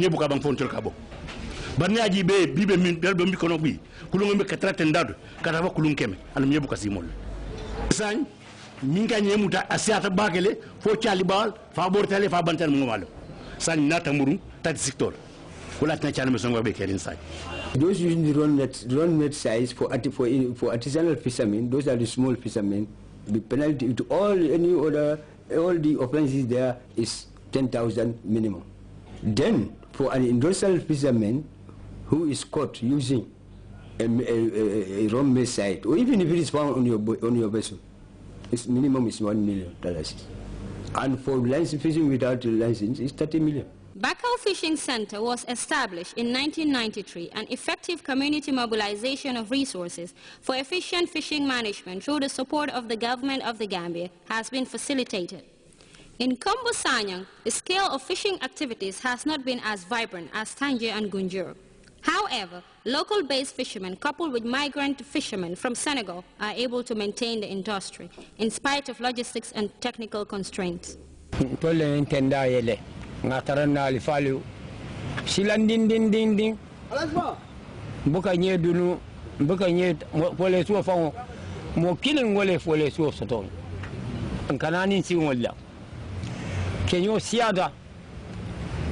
nye buka bang fontol kabo barni aji be bibe min beldo mi kono bi kulungo be katrate ndado kata fa kulun keme an nye buka simol sañ minga nye muta asiata bagele fo chali bal fa bortale fa bantal mo malo sañ nata muru tati sector wala tan chali me songo be kerin sañ. Those using the run net size for artisanal fishermen, those are the small fishermen. The penalty to all the offenses there is 10,000 minimum. Then for an industrial fisherman who is caught using a wrong net site, or even if it is found on your vessel, its minimum is $1 million. And for license fishing without a license, it's 30 million. Bakau Fishing Center was established in 1993, and effective community mobilization of resources for efficient fishing management through the support of the government of the Gambia has been facilitated. In Kombo Sanyang, the scale of fishing activities has not been as vibrant as Tangier and Gunjur. However, local-based fishermen coupled with migrant fishermen from Senegal are able to maintain the industry in spite of logistics and technical constraints. Ngatarana alifalu silandin ding buka nye dunu buka nye pole suwa fango mo killing wole pole suwa soto kanani si ngolla kenyo siada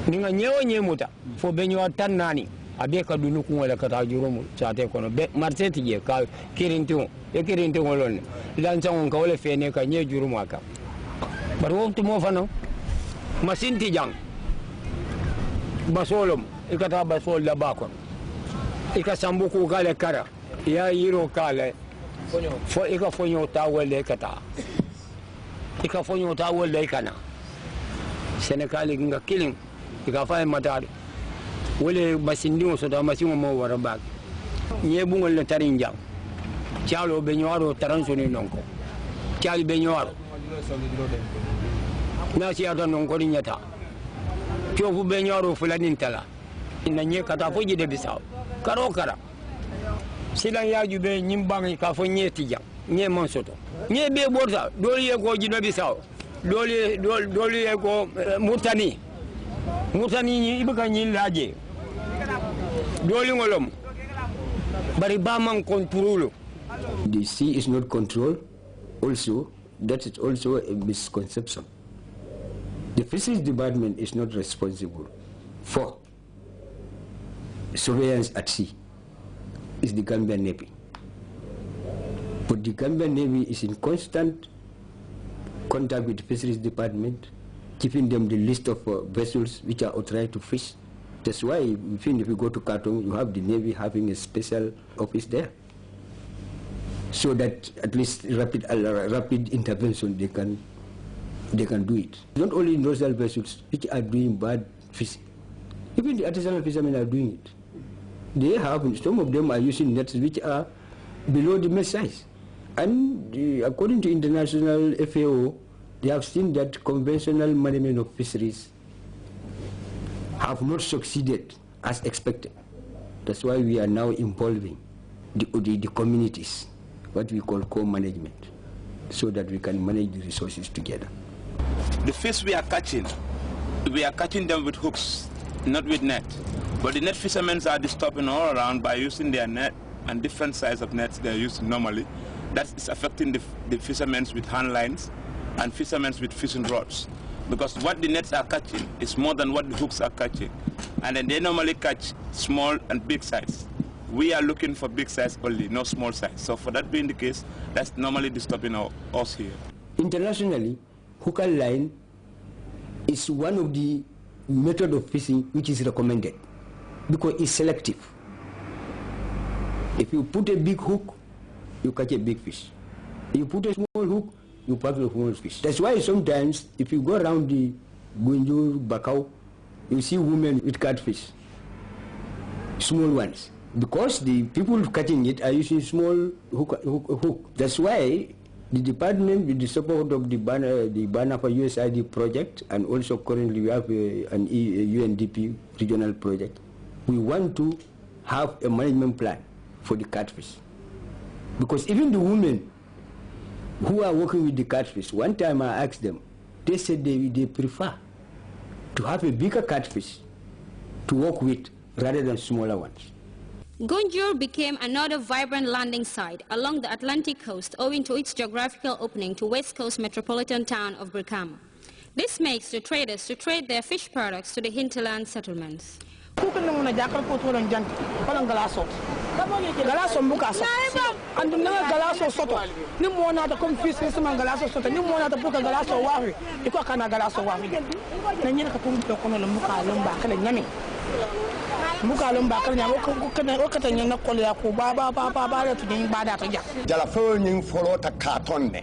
ninga nyewo nyemuta fo benyo tanani abeka dunu ku wala kata jurumu chate kono be marseti je ka kirintu e kirintu ngolon lan sangon ka wole fene ka nye jurumu aka bar wontu mo fano masinti jang basolom ikata basol la bakon ikasambuku kale kara ya yiro kale fo ika fonyo ta wele kata ika fonyo ta wele kana senekali nga killing ika fa matari wele basindi so da masimo mo wara bak nyebu ngol tarin jang chalo be nyoro taransoni nonko chali be nyoro na si ata non ko nyata ko fu be nyoro fulani tala ina nye kata fo jide bisaw karo kara silan ya jube nyimbangi ka fo nyeti jam nye monsoto nye be borta doli e ko jide bisaw doli e ko mutani ni ibaka nyi laje doli ngolom bari ba man control. The sea is not controlled. Also, that is also a misconception. The Fisheries Department is not responsible for surveillance at sea. It's the Gambian Navy. But the Gambian Navy is in constant contact with the Fisheries Department, keeping them the list of vessels which are authorized to fish. That's why if you go to Khartoum, you have the Navy having a special office there, so that at least rapid intervention they can do it. Not only industrial vessels which are doing bad fishing, even the artisanal fishermen are doing it. They have, some of them are using nets which are below the mesh size. And according to international FAO, they have seen that conventional management of fisheries have not succeeded as expected. That's why we are now involving the communities, what we call co-management, so that we can manage the resources together. The fish we are catching them with hooks, not with net. But the net fishermen are disturbing all around by using their net and different size of nets they are using normally. That is affecting the fishermen with hand lines and fishermen with fishing rods. Because what the nets are catching is more than what the hooks are catching. And then they normally catch small and big size. We are looking for big size only, no small size. So for that being the case, that's normally disturbing us here. Internationally, hook and line is one of the methods of fishing which is recommended because it's selective. If you put a big hook, you catch a big fish. If you put a small hook, you catch a small fish. That's why sometimes if you go around the Gunjur, Bakau, you see women with catfish, small ones. Because the people catching it are using small hook. That's why the department, with the support of the Banner for USID project, and also currently we have an UNDP regional project, we want to have a management plan for the catfish. Because even the women who are working with the catfish, one time I asked them, they said they prefer to have a bigger catfish to work with rather than smaller ones. Gunjur became another vibrant landing site along the Atlantic coast owing to its geographical opening to West Coast metropolitan town of Brikama. This makes the traders to trade their fish products to the hinterland settlements. Galaso mbuka so andu na galaso soto ni mona ta confuse ni sama galaso soto ni mona ta buka galaso wahi iko kana galaso wahi na nyina ka tumbe ko no mbuka lomba kala nyame mbuka lomba kala nyame ko kana o kata nyana ko ya ko ba da to ni ba da to ja jala fo ni folo ta katonne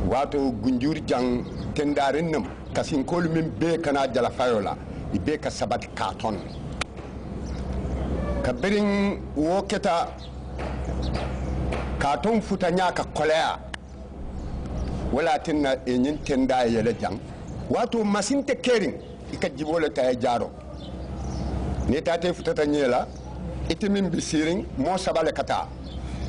wato gunjur jang tendarin nam kasin kol min be kana jala fayola ibe ka sabat katonne kabirin woketa katon futa nyaka kolea wala tinna enyin tenda yele jang wato masinte kering ikajibole tay jaro ne tate futa tanyela itimin bisiring mo sabale kata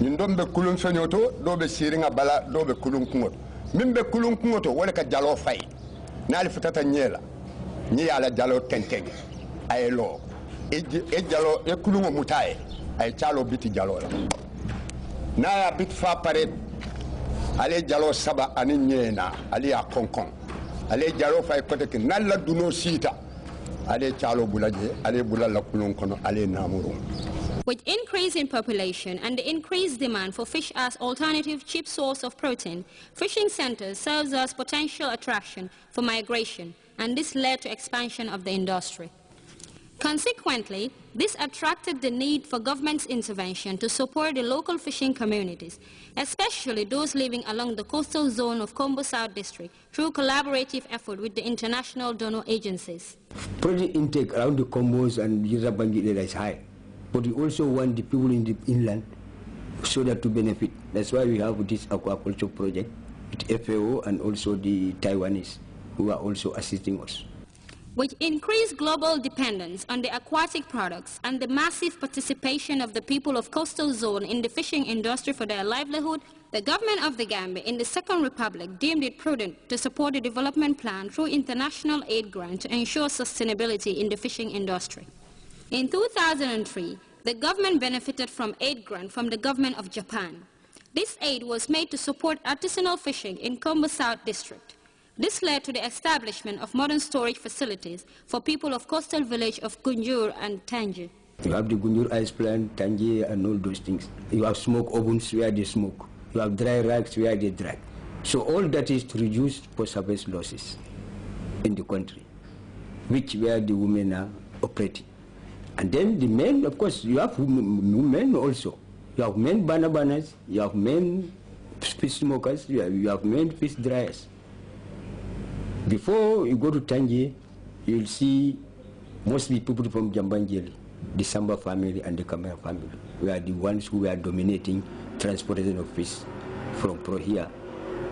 ñun dombe kulun sonyoto dobe siringa bala dobe kulun kungoto mimbe kulun kungoto wala ka jalo fay nali futa tanyela ñi ala jalo tenteng ayelo e jalo e kulungo mutaye ay chalo biti jalo la na ya bit fa pare ale jalo saba ani nyena ali ya konkon ale jalo fay kote ki nalla duno sita ale chalo bulaje ale bulala kulun kono ale namuru. With increase in population and the increased demand for fish as alternative cheap source of protein, fishing centers serves as potential attraction for migration, and this led to expansion of the industry. Consequently, this attracted the need for government's intervention to support the local fishing communities, especially those living along the coastal zone of Kombo South District, through collaborative effort with the international donor agencies. Protein intake around the Kombos and Yirabangi area is high, but we also want the people in the inland so that to benefit. That's why we have this aquaculture project with FAO and also the Taiwanese who are also assisting us. With increased global dependence on the aquatic products and the massive participation of the people of coastal zone in the fishing industry for their livelihood, the government of the Gambia in the Second Republic deemed it prudent to support the development plan through international aid grant to ensure sustainability in the fishing industry. In 2003, the government benefited from aid grant from the government of Japan. This aid was made to support artisanal fishing in Kombo South District. This led to the establishment of modern storage facilities for people of coastal village of Gunjur and Tangi. You have the Gunjur ice plant, Tangi, and all those things. You have smoke ovens where they smoke. You have dry racks where they dry. So all that is to reduce post-harvest losses in the country, which where the women are operating. And then the men, of course, you have men also. You have men bananas, you have men fish smokers, you have men fish dryers. Before you go to Tangi, you'll see mostly people from Jambanjeli, the Samba family and the Kamara family. We are the ones who are dominating transportation of fish from here,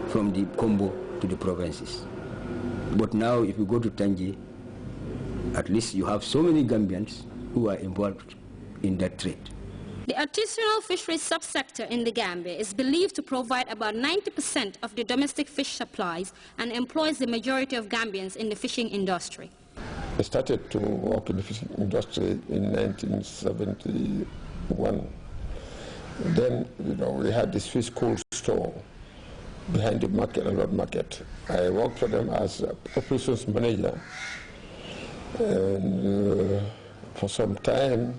from the Kombo to the provinces. But now if you go to Tangi, at least you have so many Gambians who are involved in that trade. The artisanal fisheries subsector in the Gambia is believed to provide about 90% of the domestic fish supplies and employs the majority of Gambians in the fishing industry. I started to work in the fishing industry in 1971. Then, we had this fish cold store behind the market, a lot market. I worked for them as operations manager. And for some time,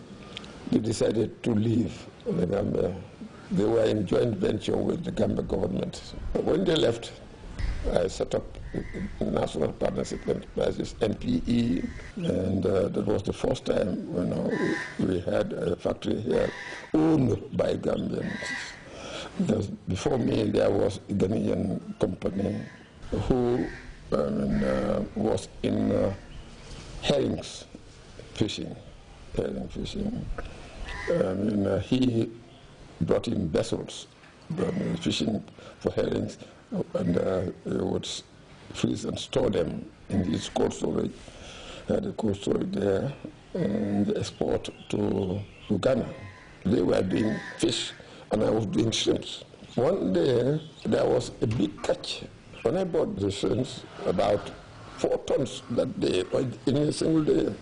they decided to leave the Gambia. They were in joint venture with the Gambia government. When they left, I set up National Partnership Enterprises, NPE, and that was the first time we had a factory here owned by Gambians. Because before me, there was a Ghanaian company who was in herrings fishing. He brought in vessels, fishing for herrings, and he would freeze and store them in this cold storage. Had a cold storage there, and export to Ghana. They were doing fish, and I was doing shrimps. One day, there was a big catch. When I bought the shrimps, about 4 tons that day, in a single day.